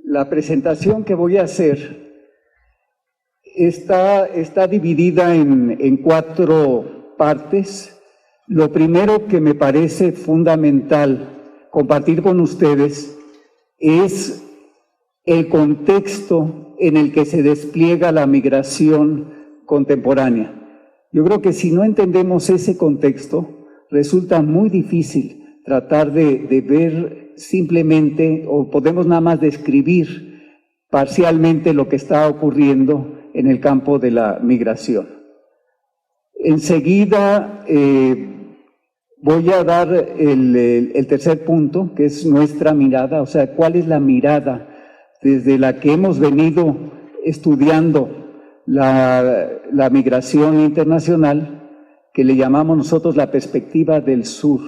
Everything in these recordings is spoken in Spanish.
La presentación que voy a hacer está dividida en 4 partes. Lo primero que me parece fundamental compartir con ustedes es el contexto en el que se despliega la migración contemporánea. Yo creo que si no entendemos ese contexto, resulta muy difícil tratar de ver simplemente, o podemos nada más describir parcialmente lo que está ocurriendo en el campo de la migración. Enseguida voy a dar el tercer punto, que es nuestra mirada, o sea, cuál es la mirada desde la que hemos venido estudiando la migración internacional, que le llamamos nosotros la perspectiva del sur.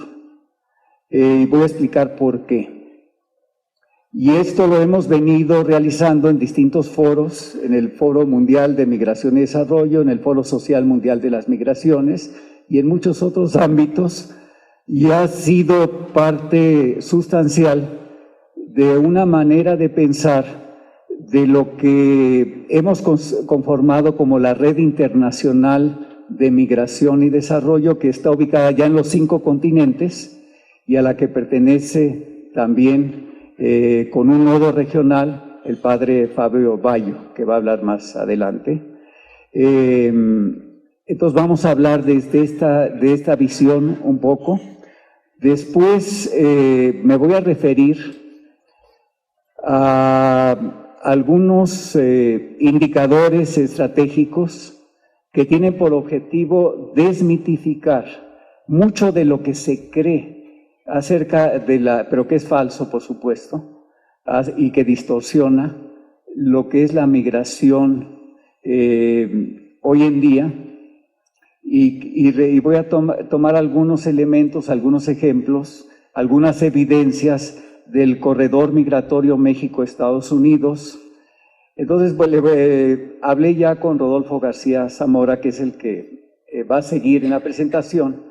Voy a explicar por qué. Y esto lo hemos venido realizando en distintos foros, en el Foro Mundial de Migración y Desarrollo, en el Foro Social Mundial de las Migraciones y en muchos otros ámbitos, y ha sido parte sustancial de una manera de pensar de lo que hemos conformado como la Red Internacional de Migración y Desarrollo, que está ubicada ya en los 5 continentes y a la que pertenece también con un nodo regional el padre Fabio Bayo, que va a hablar más adelante. Entonces vamos a hablar de esta visión un poco. Después me voy a referir a algunos indicadores estratégicos que tienen por objetivo desmitificar mucho de lo que se cree acerca pero que es falso, por supuesto, y que distorsiona lo que es la migración hoy en día. Y voy a tomar algunos elementos, algunos ejemplos, algunas evidencias del corredor migratorio México-Estados Unidos. Entonces, hablé ya con Rodolfo García Zamora, que es el que va a seguir en la presentación.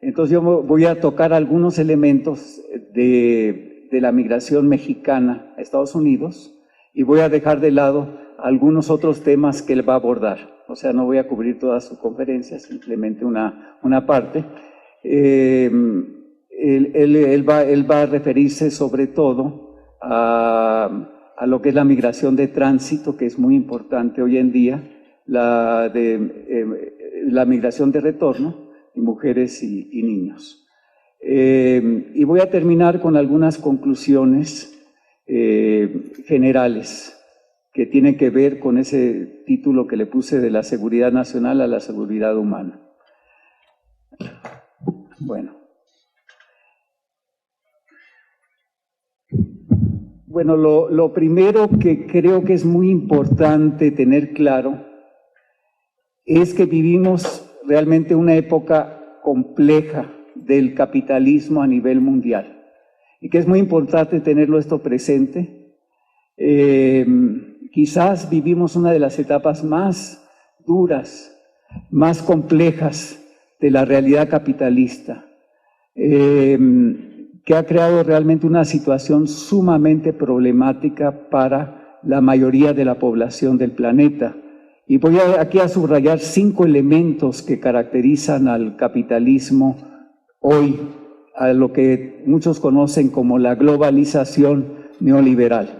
Entonces, yo voy a tocar algunos elementos de la migración mexicana a Estados Unidos y voy a dejar de lado algunos otros temas que él va a abordar. O sea, no voy a cubrir toda su conferencia, simplemente una parte. Él va a referirse sobre todo a lo que es la migración de tránsito, que es muy importante hoy en día, la migración de retorno, y mujeres y niños. Y voy a terminar con algunas conclusiones generales que tienen que ver con ese título que le puse de la seguridad nacional a la seguridad humana. Bueno, lo primero que creo que es muy importante tener claro es que vivimos realmente una época compleja del capitalismo a nivel mundial y que es muy importante tenerlo esto presente. Quizás vivimos una de las etapas más duras, más complejas de la realidad capitalista, que ha creado realmente una situación sumamente problemática para la mayoría de la población del planeta. Y voy aquí a subrayar 5 elementos que caracterizan al capitalismo hoy, a lo que muchos conocen como la globalización neoliberal.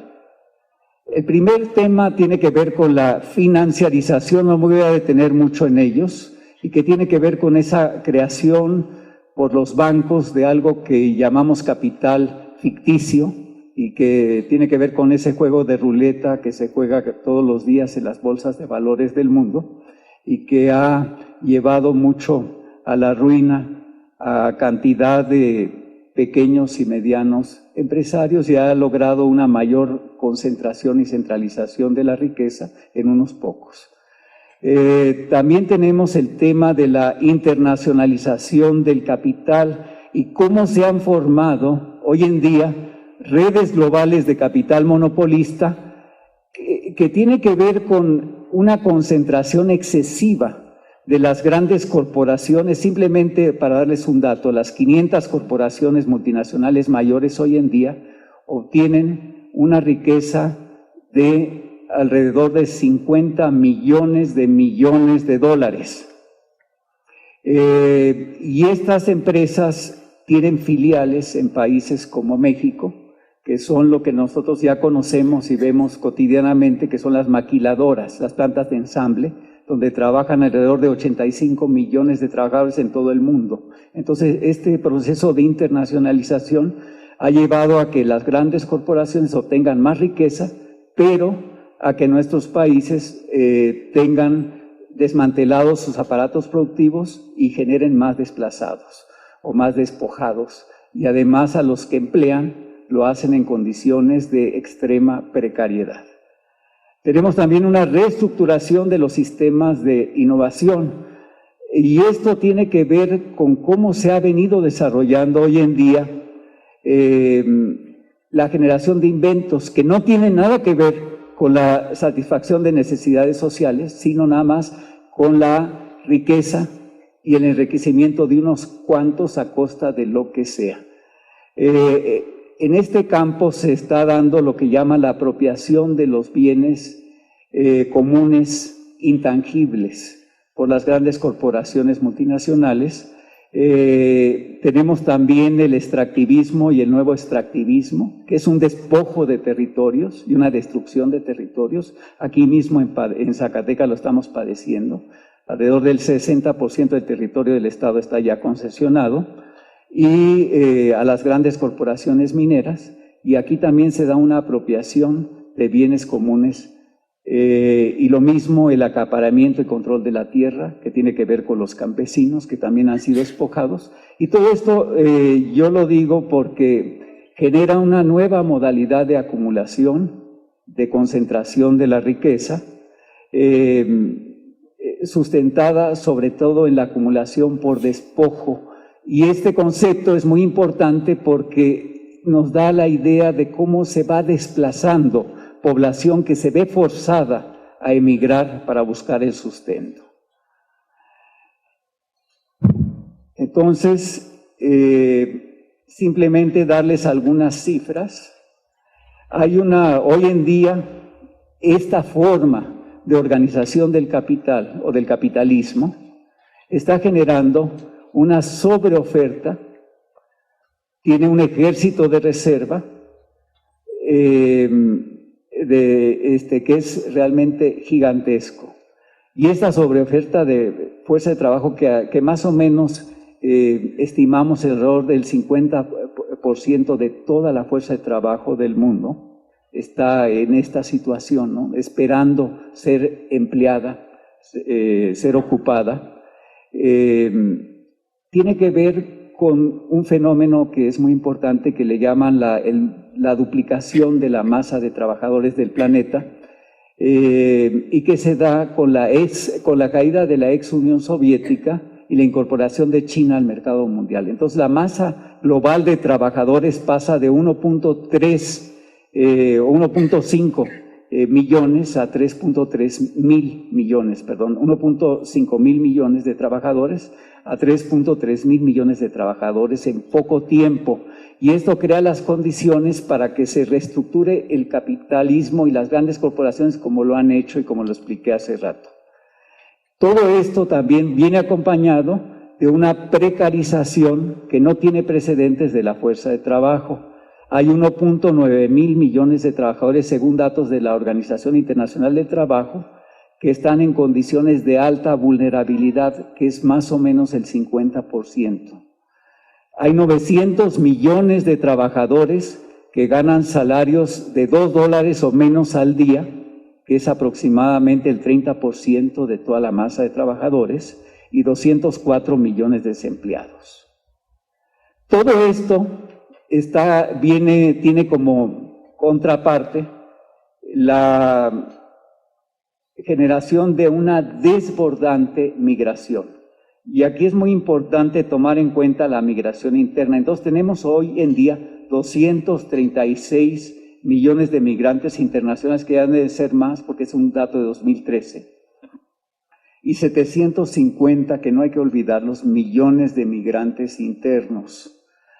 El primer tema tiene que ver con la financiarización, no me voy a detener mucho en ellos, y que tiene que ver con esa creación por los bancos de algo que llamamos capital ficticio y que tiene que ver con ese juego de ruleta que se juega todos los días en las bolsas de valores del mundo y que ha llevado mucho a la ruina a cantidad de pequeños y medianos empresarios y ha logrado una mayor concentración y centralización de la riqueza en unos pocos. También tenemos el tema de la internacionalización del capital y cómo se han formado hoy en día redes globales de capital monopolista que tiene que ver con una concentración excesiva de las grandes corporaciones. Simplemente para darles un dato, las 500 corporaciones multinacionales mayores hoy en día obtienen una riqueza de alrededor de 50 millones de dólares. Y estas empresas tienen filiales en países como México, que son lo que nosotros ya conocemos y vemos cotidianamente, que son las maquiladoras, las plantas de ensamble, donde trabajan alrededor de 85 millones de trabajadores en todo el mundo. Entonces, este proceso de internacionalización ha llevado a que las grandes corporaciones obtengan más riqueza, pero a que nuestros países tengan desmantelados sus aparatos productivos y generen más desplazados o más despojados. Y además a los que emplean lo hacen en condiciones de extrema precariedad. Tenemos también una reestructuración de los sistemas de innovación y esto tiene que ver con cómo se ha venido desarrollando hoy en día la generación de inventos que no tienen nada que ver con la satisfacción de necesidades sociales, sino nada más con la riqueza y el enriquecimiento de unos cuantos a costa de lo que sea. En este campo se está dando lo que llama la apropiación de los bienes comunes intangibles por las grandes corporaciones multinacionales. Tenemos también el extractivismo y el nuevo extractivismo, que es un despojo de territorios y una destrucción de territorios. Aquí mismo en Zacatecas lo estamos padeciendo. Alrededor del 60% del territorio del estado está ya concesionado y a las grandes corporaciones mineras, y aquí también se da una apropiación de bienes comunes y lo mismo el acaparamiento y control de la tierra, que tiene que ver con los campesinos que también han sido despojados. Y todo esto yo lo digo porque genera una nueva modalidad de acumulación, de concentración de la riqueza, sustentada sobre todo en la acumulación por despojo. Y este concepto es muy importante porque nos da la idea de cómo se va desplazando población que se ve forzada a emigrar para buscar el sustento. Entonces, simplemente darles algunas cifras. Hoy en día, esta forma de organización del capital o del capitalismo está generando una sobreoferta, tiene un ejército de reserva que es realmente gigantesco. Y esta sobreoferta de fuerza de trabajo que más o menos estimamos alrededor del 50% de toda la fuerza de trabajo del mundo está en esta situación, ¿no? Esperando ser empleada, ser ocupada. Tiene que ver con un fenómeno que es muy importante que le llaman la duplicación de la masa de trabajadores del planeta y que se da con la caída de la ex Unión Soviética y la incorporación de China al mercado mundial. Entonces la masa global de trabajadores pasa de 1.3 o 1.5 millones a 3.3 mil millones, 1.5 mil millones de trabajadores a 3.3 mil millones de trabajadores en poco tiempo. Y esto crea las condiciones para que se reestructure el capitalismo y las grandes corporaciones como lo han hecho y como lo expliqué hace rato. Todo esto también viene acompañado de una precarización que no tiene precedentes de la fuerza de trabajo. Hay 1.9 mil millones de trabajadores, según datos de la Organización Internacional del Trabajo, que están en condiciones de alta vulnerabilidad, que es más o menos el 50%. Hay 900 millones de trabajadores que ganan salarios de $2 o menos al día, que es aproximadamente el 30% de toda la masa de trabajadores, y 204 millones de desempleados. Todo esto tiene como contraparte la generación de una desbordante migración. Y aquí es muy importante tomar en cuenta la migración interna. Entonces tenemos hoy en día 236 millones de migrantes internacionales, que deben de ser más porque es un dato de 2013. Y 750, que no hay que olvidarlos, millones de migrantes internos,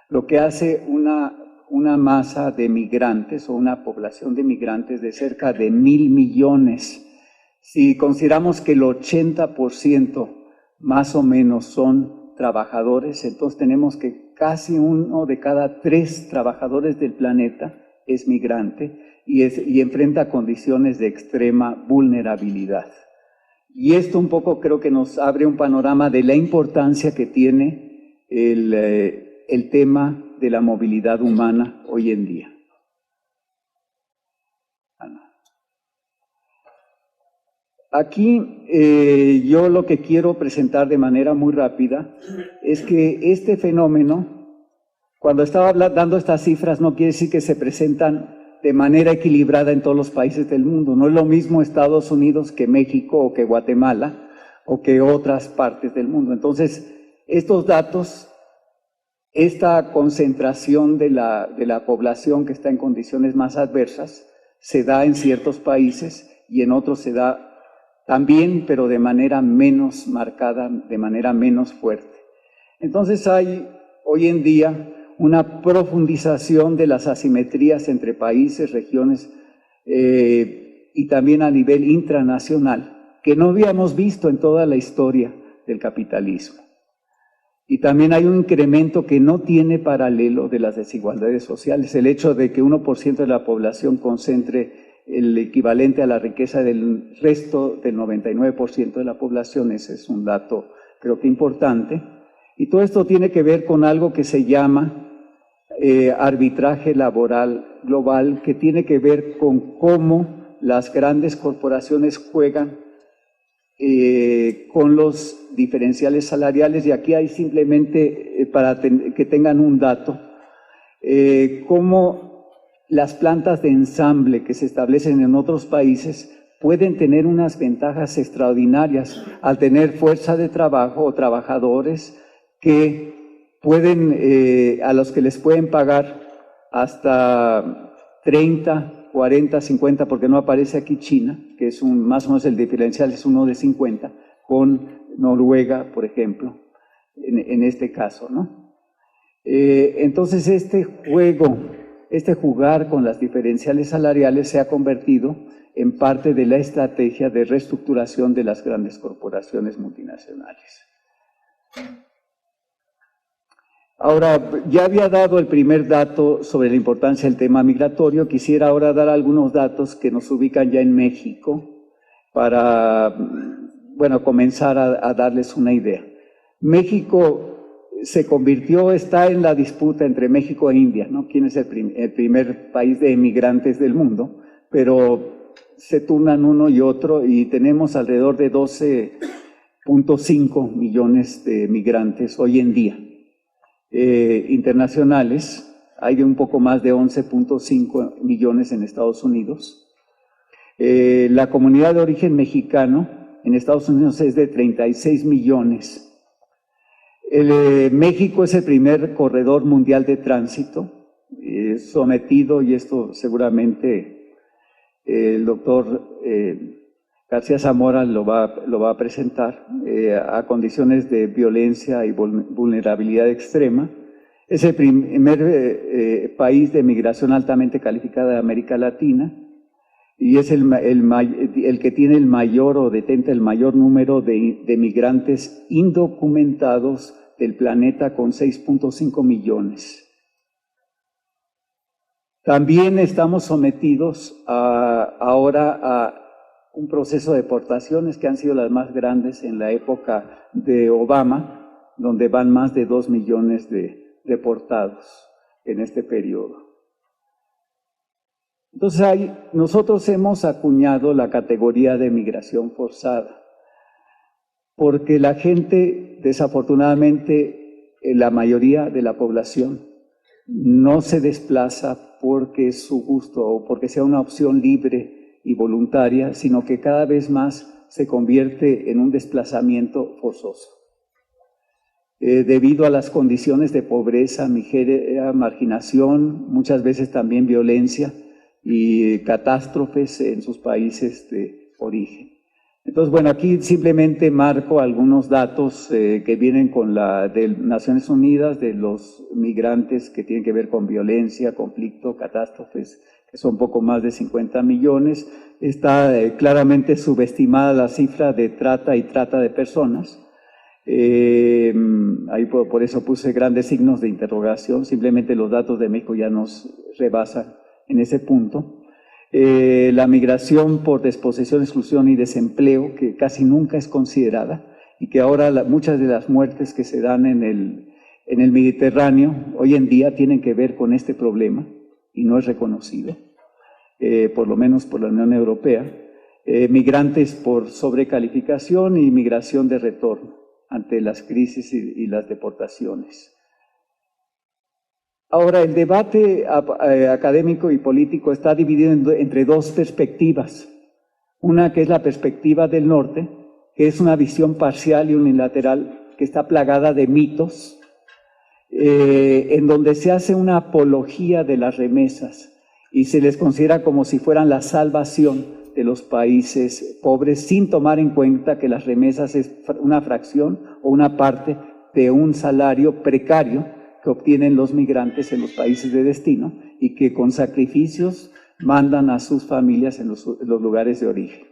lo que hace una una masa de migrantes o una población de migrantes de cerca de 1.000 millones. Si consideramos que el 80% más o menos son trabajadores, entonces tenemos que casi 1 de cada 3 trabajadores del planeta es migrante y enfrenta condiciones de extrema vulnerabilidad. Y esto un poco creo que nos abre un panorama de la importancia que tiene el tema de la movilidad humana hoy en día. Aquí yo lo que quiero presentar de manera muy rápida es que este fenómeno, cuando estaba dando estas cifras, no quiere decir que se presentan de manera equilibrada en todos los países del mundo. No es lo mismo Estados Unidos que México o que Guatemala o que otras partes del mundo. Entonces, estos datos, esta concentración de la población que está en condiciones más adversas, se da en ciertos países y en otros se da también, pero de manera menos marcada, de manera menos fuerte. Entonces hay hoy en día una profundización de las asimetrías entre países, regiones y también a nivel intranacional, que no habíamos visto en toda la historia del capitalismo. Y también hay un incremento que no tiene paralelo de las desigualdades sociales. El hecho de que 1% de la población concentre el equivalente a la riqueza del resto del 99% de la población, ese es un dato creo que importante. Y todo esto tiene que ver con algo que se llama arbitraje laboral global, que tiene que ver con cómo las grandes corporaciones juegan con los diferenciales salariales. Y aquí hay simplemente, para que tengan un dato, cómo las plantas de ensamble que se establecen en otros países pueden tener unas ventajas extraordinarias al tener fuerza de trabajo o trabajadores que pueden, a los que les pueden pagar hasta 30, 40, 50, porque no aparece aquí China, que es más o menos el diferencial es uno de 50, con Noruega, por ejemplo, en este caso, ¿no? Entonces este jugar con las diferenciales salariales se ha convertido en parte de la estrategia de reestructuración de las grandes corporaciones multinacionales. Ahora, ya había dado el primer dato sobre la importancia del tema migratorio. Quisiera ahora dar algunos datos que nos ubican ya en México para, bueno, comenzar a darles una idea. México está en la disputa entre México e India, ¿no? ¿Quién es el primer país de emigrantes del mundo? Pero se turnan uno y otro y tenemos alrededor de 12.5 millones de migrantes hoy en día. Internacionales, hay un poco más de 11.5 millones en Estados Unidos. La comunidad de origen mexicano en Estados Unidos es de 36 millones. México es el primer corredor mundial de tránsito, sometido, y esto seguramente el doctor García Zamora lo va a presentar, a condiciones de violencia y vulnerabilidad extrema. Es el primer país de migración altamente calificada de América Latina y es el que tiene el mayor o detenta el mayor número de migrantes indocumentados del planeta, con 6.5 millones. También estamos sometidos ahora a un proceso de deportaciones que han sido las más grandes en la época de Obama, donde van más de 2 millones de deportados en este periodo. Entonces nosotros hemos acuñado la categoría de migración forzada, porque la gente, desafortunadamente, la mayoría de la población no se desplaza porque es su gusto o porque sea una opción libre y voluntaria, sino que cada vez más se convierte en un desplazamiento forzoso. Debido a las condiciones de pobreza, miseria, marginación, muchas veces también violencia y catástrofes en sus países de origen. Entonces, bueno, aquí simplemente marco algunos datos que vienen con la de Naciones Unidas, de los migrantes que tienen que ver con violencia, conflicto, catástrofes, que son poco más de 50 millones. Está claramente subestimada la cifra de trata y trata de personas. Ahí por eso puse grandes signos de interrogación. Simplemente los datos de México ya nos rebasan en ese punto. La migración por desposesión, exclusión y desempleo, que casi nunca es considerada, y que ahora muchas de las muertes que se dan en el Mediterráneo hoy en día tienen que ver con este problema y no es reconocido, por lo menos por la Unión Europea. Migrantes por sobrecalificación y migración de retorno ante las crisis y las deportaciones. Ahora, el debate académico y político está dividido entre dos perspectivas. Una que es la perspectiva del norte, que es una visión parcial y unilateral, que está plagada de mitos, en donde se hace una apología de las remesas y se les considera como si fueran la salvación de los países pobres, sin tomar en cuenta que las remesas es una fracción o una parte de un salario precario que obtienen los migrantes en los países de destino y que con sacrificios mandan a sus familias en los lugares de origen.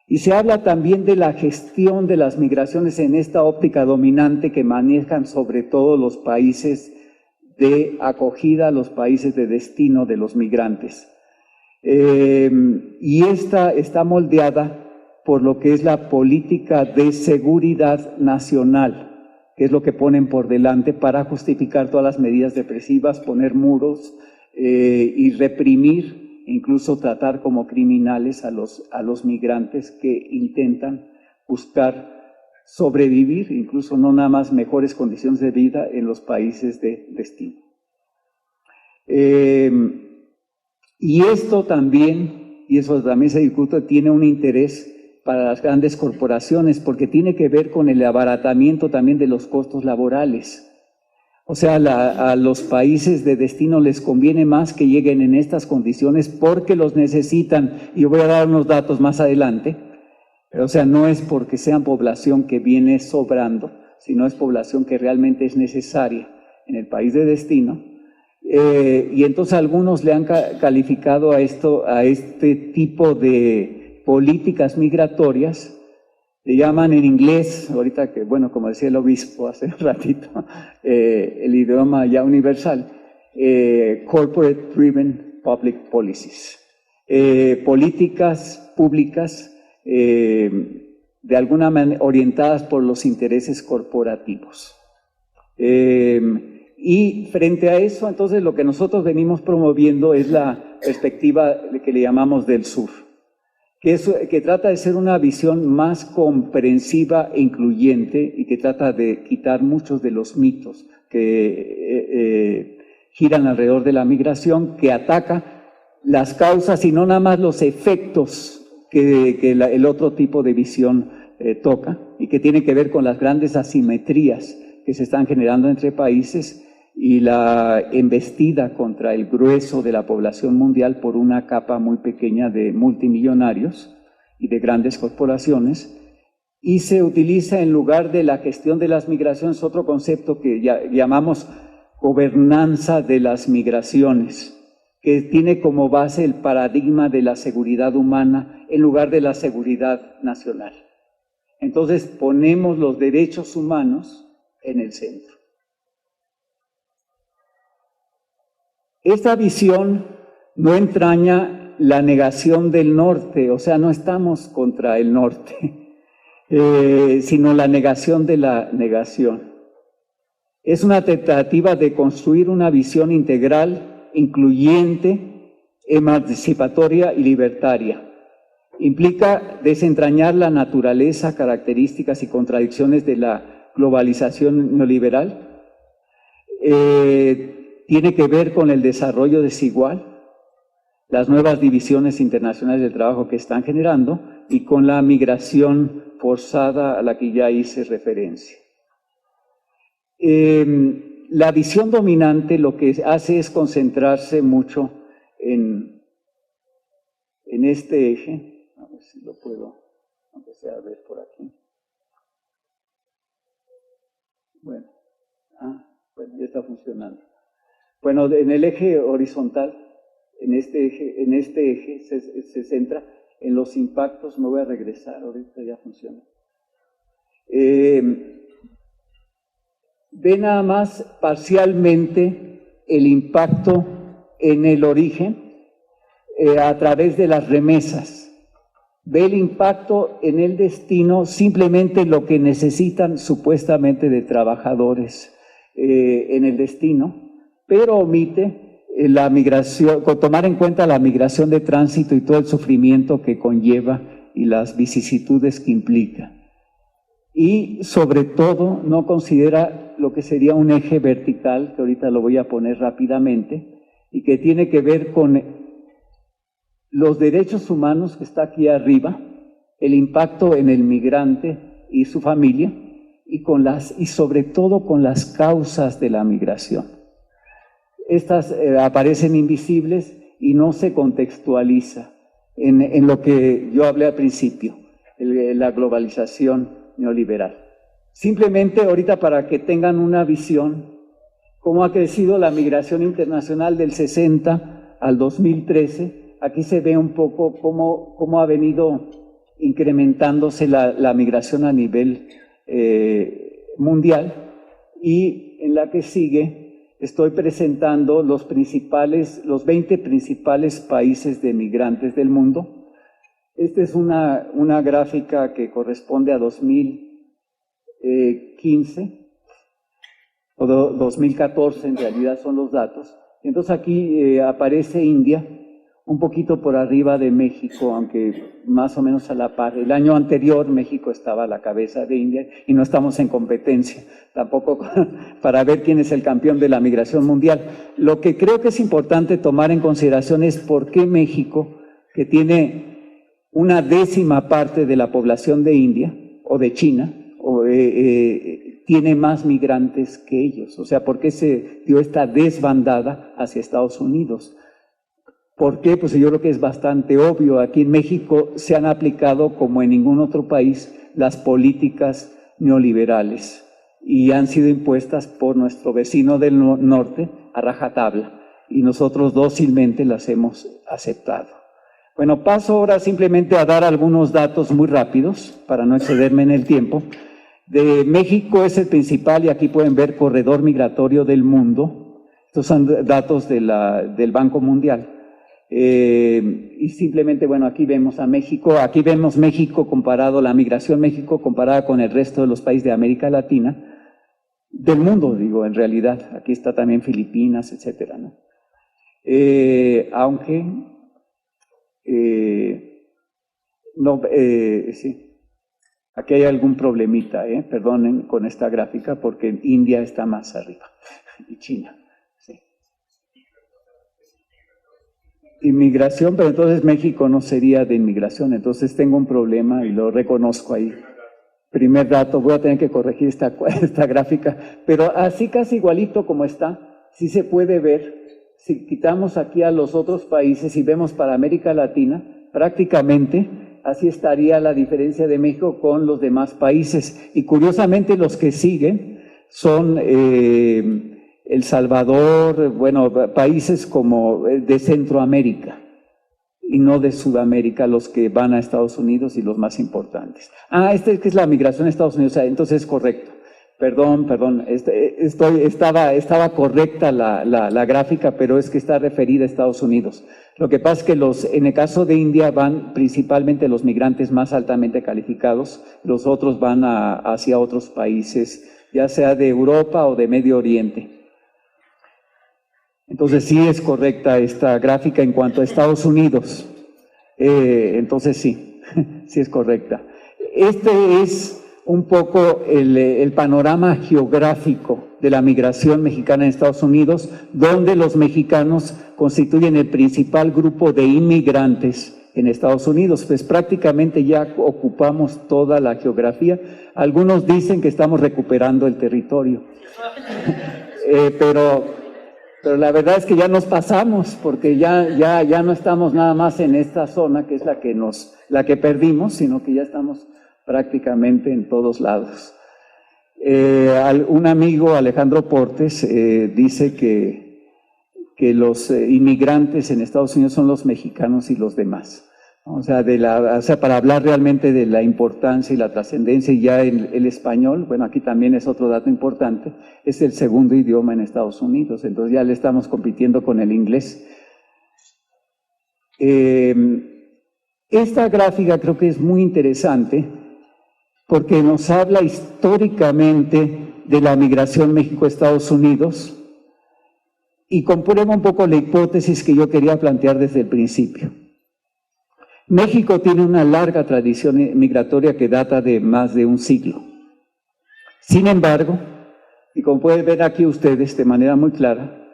Y se habla también de la gestión de las migraciones en esta óptica dominante que manejan sobre todo los países de acogida, los países de destino de los migrantes. Y esta está moldeada por lo que es la política de seguridad nacional, que es lo que ponen por delante para justificar todas las medidas depresivas, poner muros y reprimir, incluso tratar como criminales a los migrantes que intentan buscar sobrevivir, incluso no nada más mejores condiciones de vida en los países de destino. Y esto también, y eso también se discute, tiene un interés para las grandes corporaciones, porque tiene que ver con el abaratamiento también de los costos laborales. O sea, a los países de destino les conviene más que lleguen en estas condiciones porque los necesitan, y voy a dar unos datos más adelante, o sea, no es porque sean población que viene sobrando, sino es población que realmente es necesaria en el país de destino. Y entonces algunos le han calificado a este tipo de políticas migratorias, le llaman en inglés, ahorita que, bueno, como decía el obispo hace un ratito, el idioma ya universal, Corporate Driven Public Policies, políticas públicas de alguna manera orientadas por los intereses corporativos. Y frente a eso, entonces, lo que nosotros venimos promoviendo es la perspectiva que le llamamos del sur, que trata de ser una visión más comprensiva e incluyente y que trata de quitar muchos de los mitos que giran alrededor de la migración, que ataca las causas y no nada más los efectos que el otro tipo de visión toca, y que tiene que ver con las grandes asimetrías que se están generando entre países y la embestida contra el grueso de la población mundial por una capa muy pequeña de multimillonarios y de grandes corporaciones, y se utiliza en lugar de la gestión de las migraciones otro concepto que llamamos gobernanza de las migraciones, que tiene como base el paradigma de la seguridad humana en lugar de la seguridad nacional. Entonces ponemos los derechos humanos en el centro. Esta visión no entraña la negación del norte, o sea, no estamos contra el norte, sino la negación de la negación. Es una tentativa de construir una visión integral, incluyente, emancipatoria y libertaria. Implica desentrañar la naturaleza, características y contradicciones de la globalización neoliberal. Tiene que ver con el desarrollo desigual, las nuevas divisiones internacionales del trabajo que están generando y con la migración forzada a la que ya hice referencia. La visión dominante lo que hace es concentrarse mucho en este eje, a ver si lo puedo Empecé a ver por aquí. Bueno, ya está funcionando. Bueno, en el eje horizontal, en este eje se centra en los impactos. Me voy a regresar, ahorita ya funciona. Ve nada más parcialmente el impacto en el origen a través de las remesas. Ve el impacto en el destino, simplemente lo que necesitan supuestamente de trabajadores en el destino, pero omite la migración, tomar en cuenta la migración de tránsito y todo el sufrimiento que conlleva y las vicisitudes que implica. Y sobre todo no considera lo que sería un eje vertical, que ahorita lo voy a poner rápidamente, y que tiene que ver con los derechos humanos, que está aquí arriba, el impacto en el migrante y su familia, y sobre todo con las causas de la migración. Estas aparecen invisibles y no se contextualiza en lo que yo hablé al principio, la globalización neoliberal. Simplemente ahorita para que tengan una visión, cómo ha crecido la migración internacional del 60 al 2013, aquí se ve un poco cómo ha venido incrementándose la migración a nivel mundial, y en la que sigue estoy presentando los 20 principales países de migrantes del mundo. Esta es una gráfica que corresponde a 2015, o 2014 en realidad son los datos. Entonces aquí aparece India, un poquito por arriba de México, aunque más o menos a la par. El año anterior México estaba a la cabeza de India y no estamos en competencia, tampoco para ver quién es el campeón de la migración mundial. Lo que creo que es importante tomar en consideración es por qué México, que tiene una décima parte de la población de India o de China, tiene más migrantes que ellos. O sea, ¿por qué se dio esta desbandada hacia Estados Unidos? ¿Por qué? Pues yo creo que es bastante obvio. Aquí en México se han aplicado, como en ningún otro país, las políticas neoliberales y han sido impuestas por nuestro vecino del norte a rajatabla, y nosotros dócilmente las hemos aceptado. Bueno, paso ahora simplemente a dar algunos datos muy rápidos para no excederme en el tiempo. De México es el principal, y aquí pueden ver, corredor migratorio del mundo. Estos son datos del Banco Mundial. Y simplemente, bueno, aquí vemos a México, aquí vemos México comparado, la migración México comparada con el resto de los países de América Latina, del mundo, digo, en realidad. Aquí está también Filipinas, etcétera, ¿no? Sí, aquí hay algún problemita, perdonen con esta gráfica, porque India está más arriba, y China. Inmigración, pero entonces México no sería de inmigración, entonces tengo un problema y lo reconozco ahí. Primer dato, voy a tener que corregir esta gráfica, pero así casi igualito como está, sí se puede ver. Si quitamos aquí a los otros países y vemos para América Latina, prácticamente así estaría la diferencia de México con los demás países. Y curiosamente los que siguen son El Salvador, bueno, países como de Centroamérica y no de Sudamérica, los que van a Estados Unidos y los más importantes. Que es la migración a Estados Unidos, entonces es correcto. Perdón, estaba correcta la gráfica, pero es que está referida a Estados Unidos. Lo que pasa es que en el caso de India van principalmente los migrantes más altamente calificados, los otros van hacia otros países, ya sea de Europa o de Medio Oriente. Entonces sí es correcta esta gráfica en cuanto a Estados Unidos. Entonces sí es correcta. Este es un poco el panorama geográfico de la migración mexicana en Estados Unidos, donde los mexicanos constituyen el principal grupo de inmigrantes en Estados Unidos. Pues prácticamente ya ocupamos toda la geografía. Algunos dicen que estamos recuperando el territorio, pero pero la verdad es que ya nos pasamos, porque ya no estamos nada más en esta zona, que es la que perdimos, sino que ya estamos prácticamente en todos lados. Un amigo, Alejandro Portes, dice que los inmigrantes en Estados Unidos son los mexicanos y los demás. O sea, para hablar realmente de la importancia y la trascendencia, y ya el español, bueno, aquí también es otro dato importante, es el segundo idioma en Estados Unidos, entonces ya le estamos compitiendo con el inglés. Esta gráfica creo que es muy interesante porque nos habla históricamente de la migración México-Estados Unidos y comprueba un poco la hipótesis que yo quería plantear desde el principio. México tiene una larga tradición migratoria que data de más de un siglo. Sin embargo, y como pueden ver aquí ustedes de manera muy clara,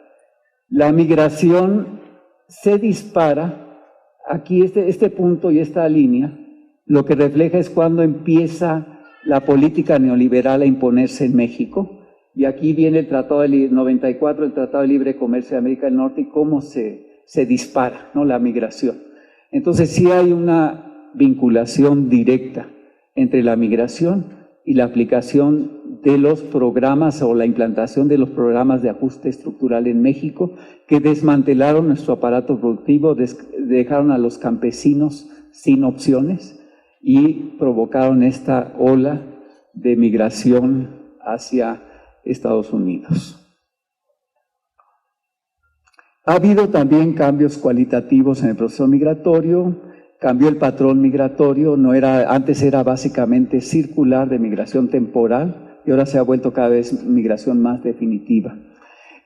la migración se dispara, aquí este punto y esta línea, lo que refleja es cuando empieza la política neoliberal a imponerse en México, y aquí viene el Tratado del 94, el Tratado de Libre Comercio de América del Norte, y cómo se dispara, ¿no?, la migración. Entonces sí hay una vinculación directa entre la migración y la aplicación de los programas o la implantación de los programas de ajuste estructural en México que desmantelaron nuestro aparato productivo, dejaron a los campesinos sin opciones y provocaron esta ola de migración hacia Estados Unidos. Ha habido también cambios cualitativos en el proceso migratorio, cambió el patrón migratorio, antes era básicamente circular de migración temporal y ahora se ha vuelto cada vez migración más definitiva.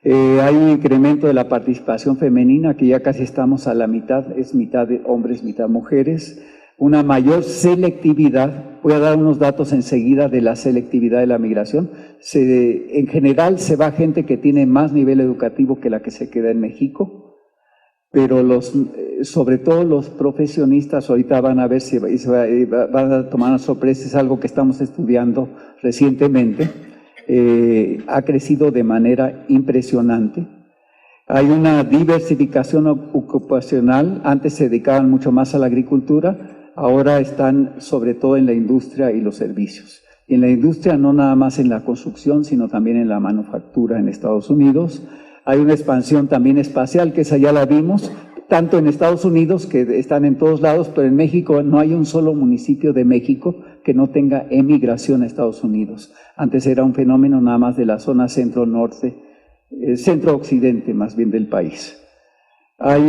Hay un incremento de la participación femenina, que ya casi estamos a la mitad, es mitad de hombres, mitad mujeres. Una mayor selectividad, voy a dar unos datos enseguida de la selectividad de la migración. En general se va gente que tiene más nivel educativo que la que se queda en México, pero sobre todo los profesionistas, ahorita van a ver si van a tomar una sorpresa, es algo que estamos estudiando recientemente, ha crecido de manera impresionante. Hay una diversificación ocupacional, antes se dedicaban mucho más a la agricultura, ahora están sobre todo en la industria y los servicios. Y en la industria no nada más en la construcción, sino también en la manufactura en Estados Unidos. Hay una expansión también espacial, que esa ya la vimos, tanto en Estados Unidos, que están en todos lados, pero en México no hay un solo municipio de México que no tenga emigración a Estados Unidos. Antes era un fenómeno nada más de la zona centro-norte, centro-occidente más bien del país. Hay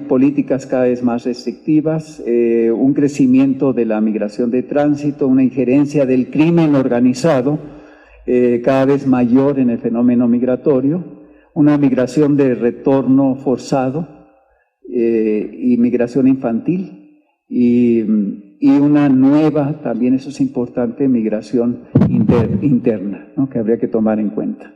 políticas cada vez más restrictivas, un crecimiento de la migración de tránsito, una injerencia del crimen organizado cada vez mayor en el fenómeno migratorio, una migración de retorno forzado y migración infantil y una nueva, también eso es importante, migración interna, ¿no?, que habría que tomar en cuenta.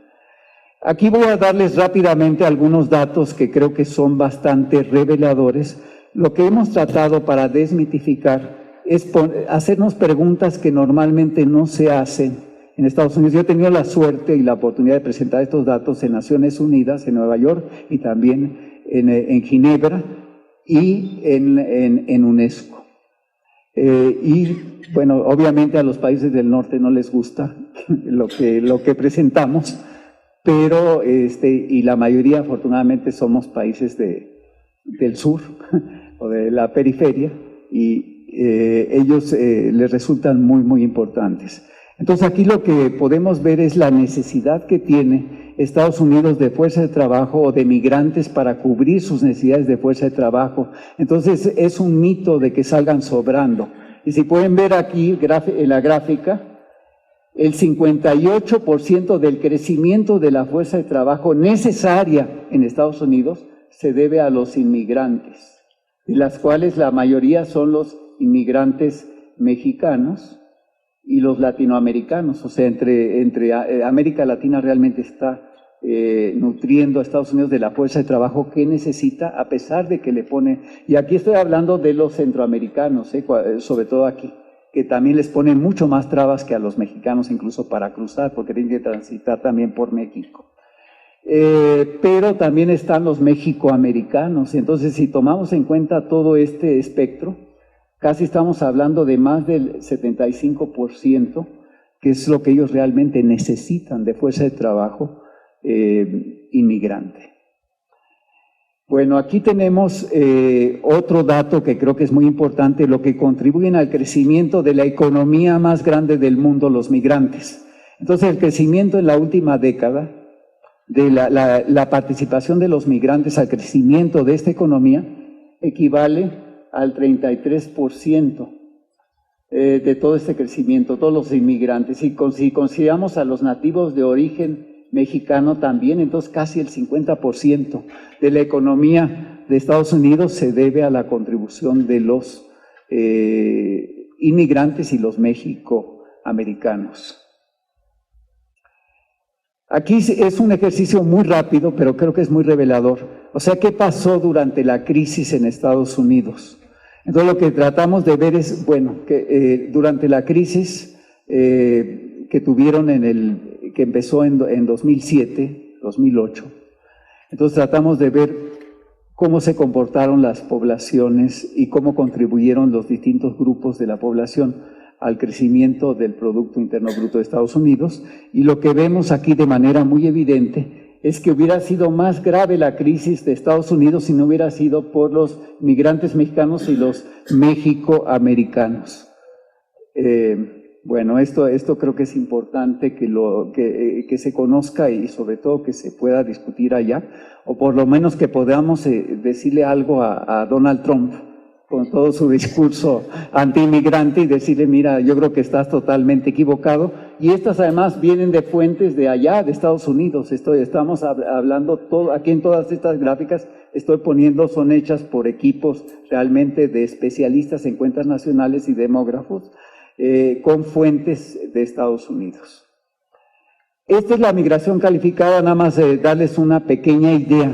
Aquí voy a darles rápidamente algunos datos que creo que son bastante reveladores. Lo que hemos tratado para desmitificar es hacernos preguntas que normalmente no se hacen en Estados Unidos. Yo he tenido la suerte y la oportunidad de presentar estos datos en Naciones Unidas, en Nueva York y también en Ginebra y en UNESCO. Y bueno, obviamente a los países del norte no les gusta lo que presentamos, pero y la mayoría afortunadamente somos países del sur o de la periferia y ellos les resultan muy, muy importantes. Entonces aquí lo que podemos ver es la necesidad que tiene Estados Unidos de fuerza de trabajo o de migrantes para cubrir sus necesidades de fuerza de trabajo. Entonces es un mito de que salgan sobrando. Y si pueden ver aquí en la gráfica, el 58% del crecimiento de la fuerza de trabajo necesaria en Estados Unidos se debe a los inmigrantes, de las cuales la mayoría son los inmigrantes mexicanos y los latinoamericanos. O sea, entre América Latina realmente está nutriendo a Estados Unidos de la fuerza de trabajo que necesita, a pesar de que le pone, y aquí estoy hablando de los centroamericanos, sobre todo aquí, que también les ponen mucho más trabas que a los mexicanos incluso para cruzar, porque tienen que transitar también por México. Pero también están los mexicoamericanos. Entonces, si tomamos en cuenta todo este espectro, casi estamos hablando de más del 75%, que es lo que ellos realmente necesitan de fuerza de trabajo inmigrante. Bueno, aquí tenemos otro dato que creo que es muy importante, lo que contribuyen al crecimiento de la economía más grande del mundo, los migrantes. Entonces, el crecimiento en la última década, de la participación de los migrantes al crecimiento de esta economía, equivale al 33% de todo este crecimiento, todos los inmigrantes. Y si consideramos a los nativos de origen mexicano también, entonces casi el 50% de la economía de Estados Unidos se debe a la contribución de los inmigrantes y los mexicoamericanos. Aquí es un ejercicio muy rápido, pero creo que es muy revelador. O sea, ¿qué pasó durante la crisis en Estados Unidos? Entonces, lo que tratamos de ver es, bueno, que durante la crisis que tuvieron que empezó en 2007, 2008, entonces tratamos de ver cómo se comportaron las poblaciones y cómo contribuyeron los distintos grupos de la población al crecimiento del Producto Interno Bruto de Estados Unidos, y lo que vemos aquí de manera muy evidente es que hubiera sido más grave la crisis de Estados Unidos si no hubiera sido por los migrantes mexicanos y los mexicoamericanos. Bueno, esto creo que es importante que se conozca y sobre todo que se pueda discutir allá, o por lo menos que podamos decirle algo a Donald Trump con todo su discurso anti-inmigrante y decirle, mira, yo creo que estás totalmente equivocado. Y estas además vienen de fuentes de allá, de Estados Unidos. Estamos hablando, aquí en todas estas gráficas estoy poniendo, son hechas por equipos realmente de especialistas en cuentas nacionales y demógrafos, con fuentes de Estados Unidos. Esta es la migración calificada, nada más darles una pequeña idea.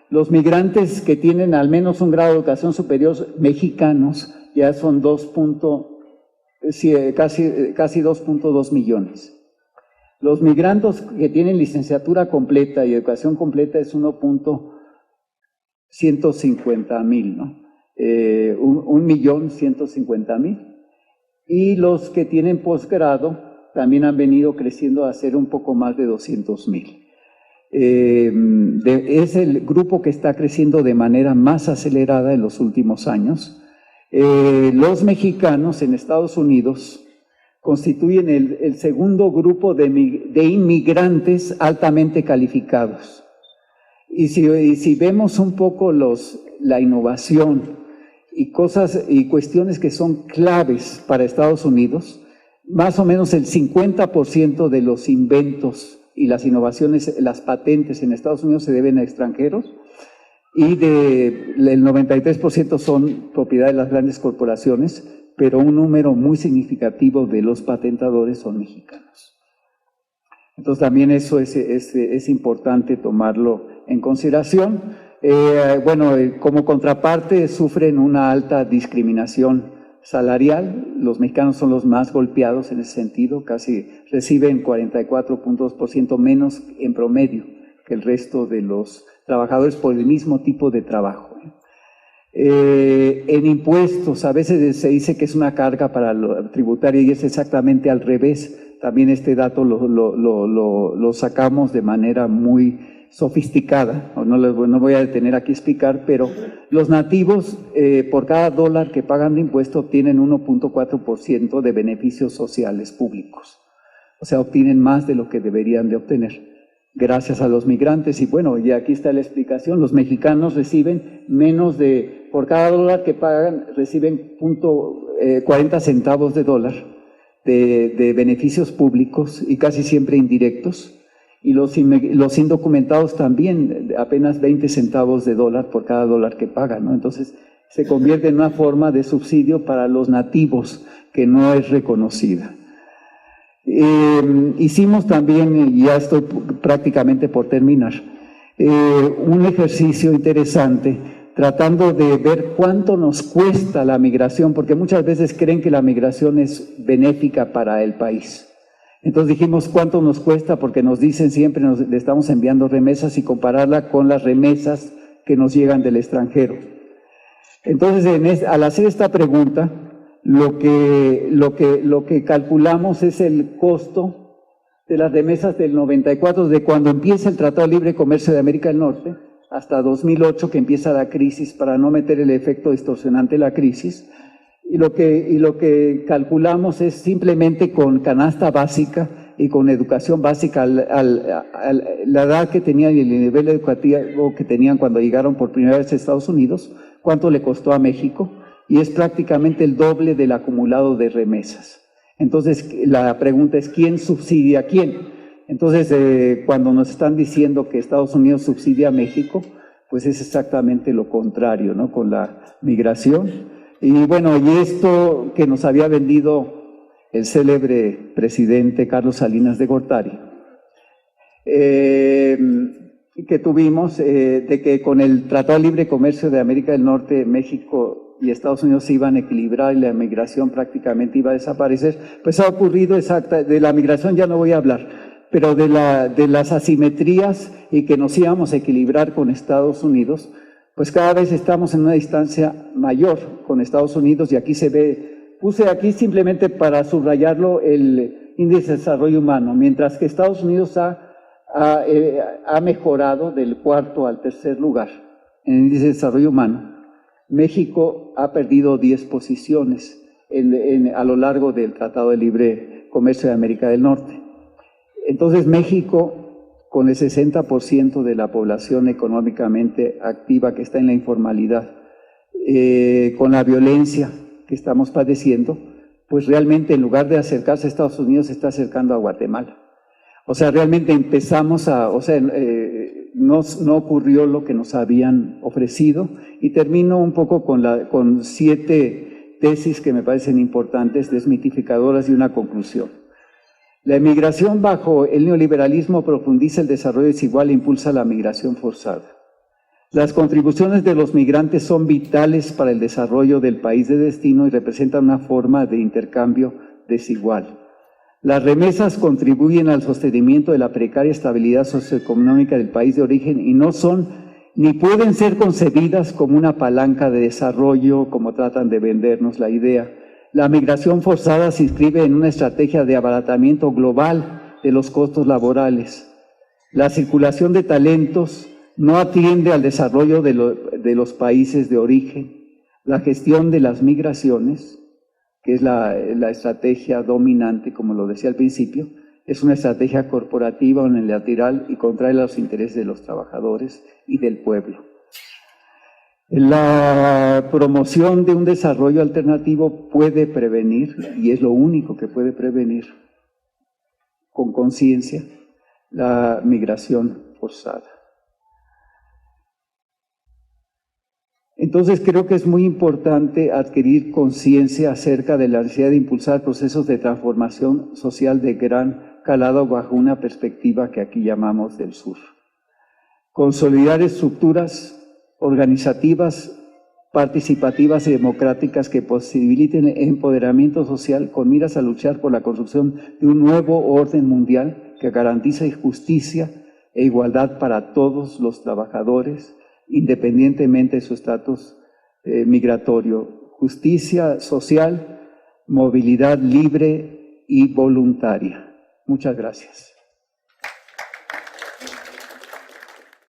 Los migrantes que tienen al menos un grado de educación superior mexicanos ya son casi 2.2 millones. Los migrantes que tienen licenciatura completa y educación completa es 1.150.000, ¿no? 1.150.000. Y los que tienen posgrado también han venido creciendo a ser un poco más de 200.000. Es el grupo que está creciendo de manera más acelerada en los últimos años. Los mexicanos en Estados Unidos constituyen el segundo grupo de inmigrantes altamente calificados. Y si vemos un poco la innovación y cuestiones que son claves para Estados Unidos, más o menos el 50% de los inventos y las innovaciones, las patentes en Estados Unidos se deben a extranjeros, y el 93% son propiedad de las grandes corporaciones, pero un número muy significativo de los patentadores son mexicanos. Entonces también eso es importante tomarlo en consideración. Como contraparte sufren una alta discriminación salarial. Los mexicanos son los más golpeados en ese sentido, casi reciben 44.2% menos en promedio que el resto de los trabajadores por el mismo tipo de trabajo. En impuestos, a veces se dice que es una carga para lo tributario y es exactamente al revés. También este dato lo sacamos de manera muy sofisticada, no voy a detener aquí a explicar, pero los nativos por cada dólar que pagan de impuesto obtienen 1.4% de beneficios sociales públicos. O sea, obtienen más de lo que deberían de obtener gracias a los migrantes. Y bueno, y aquí está la explicación, los mexicanos reciben por cada dólar que pagan, reciben 40 centavos de dólar de beneficios públicos y casi siempre indirectos. Y los indocumentados también, apenas 20 centavos de dólar por cada dólar que pagan, ¿no? Entonces, se convierte en una forma de subsidio para los nativos que no es reconocida. Hicimos también, y ya estoy prácticamente por terminar, un ejercicio interesante tratando de ver cuánto nos cuesta la migración, porque muchas veces creen que la migración es benéfica para el país. Entonces dijimos cuánto nos cuesta, porque nos dicen siempre, le estamos enviando remesas, y compararla con las remesas que nos llegan del extranjero. Entonces, al hacer esta pregunta, lo que calculamos es el costo de las remesas del 94, de cuando empieza el Tratado de Libre Comercio de América del Norte, hasta 2008, que empieza la crisis, para no meter el efecto distorsionante de la crisis. Y lo que calculamos es simplemente con canasta básica y con educación básica, la edad que tenían y el nivel educativo que tenían cuando llegaron por primera vez a Estados Unidos, cuánto le costó a México, y es prácticamente el doble del acumulado de remesas. Entonces, la pregunta es, ¿quién subsidia a quién? Entonces, cuando nos están diciendo que Estados Unidos subsidia a México, pues es exactamente lo contrario, ¿no? Con la migración. Y bueno, y esto que nos había vendido el célebre presidente Carlos Salinas de Gortari, que tuvimos, de que con el Tratado de Libre Comercio de América del Norte, México y Estados Unidos se iban a equilibrar y la migración prácticamente iba a desaparecer, pues ha ocurrido de la migración ya no voy a hablar, pero de las asimetrías y que nos íbamos a equilibrar con Estados Unidos, pues cada vez estamos en una distancia mayor con Estados Unidos, y aquí se ve, puse aquí simplemente para subrayarlo el índice de desarrollo humano, mientras que Estados Unidos ha mejorado del 4º al 3er lugar en el índice de desarrollo humano. México ha perdido 10 posiciones a lo largo del Tratado de Libre Comercio de América del Norte. Entonces México, con el 60% de la población económicamente activa que está en la informalidad, con la violencia que estamos padeciendo, pues realmente en lugar de acercarse a Estados Unidos se está acercando a Guatemala. O sea, realmente empezamos no ocurrió lo que nos habían ofrecido, y termino un poco con 7 tesis que me parecen importantes, desmitificadoras, y una conclusión. La emigración bajo el neoliberalismo profundiza el desarrollo desigual e impulsa la migración forzada. Las contribuciones de los migrantes son vitales para el desarrollo del país de destino y representan una forma de intercambio desigual. Las remesas contribuyen al sostenimiento de la precaria estabilidad socioeconómica del país de origen y no son ni pueden ser concebidas como una palanca de desarrollo, como tratan de vendernos la idea. La migración forzada se inscribe en una estrategia de abaratamiento global de los costos laborales. La circulación de talentos no atiende al desarrollo de los países de origen. La gestión de las migraciones, que es la estrategia dominante, como lo decía al principio, es una estrategia corporativa, unilateral y contraria a los intereses de los trabajadores y del pueblo. La promoción de un desarrollo alternativo puede prevenir, y es lo único que puede prevenir con conciencia, la migración forzada. Entonces creo que es muy importante adquirir conciencia acerca de la necesidad de impulsar procesos de transformación social de gran calado bajo una perspectiva que aquí llamamos del sur. Consolidar estructuras organizativas, participativas y democráticas que posibiliten el empoderamiento social con miras a luchar por la construcción de un nuevo orden mundial que garantice justicia e igualdad para todos los trabajadores, independientemente de su estatus migratorio. Justicia social, movilidad libre y voluntaria. Muchas gracias.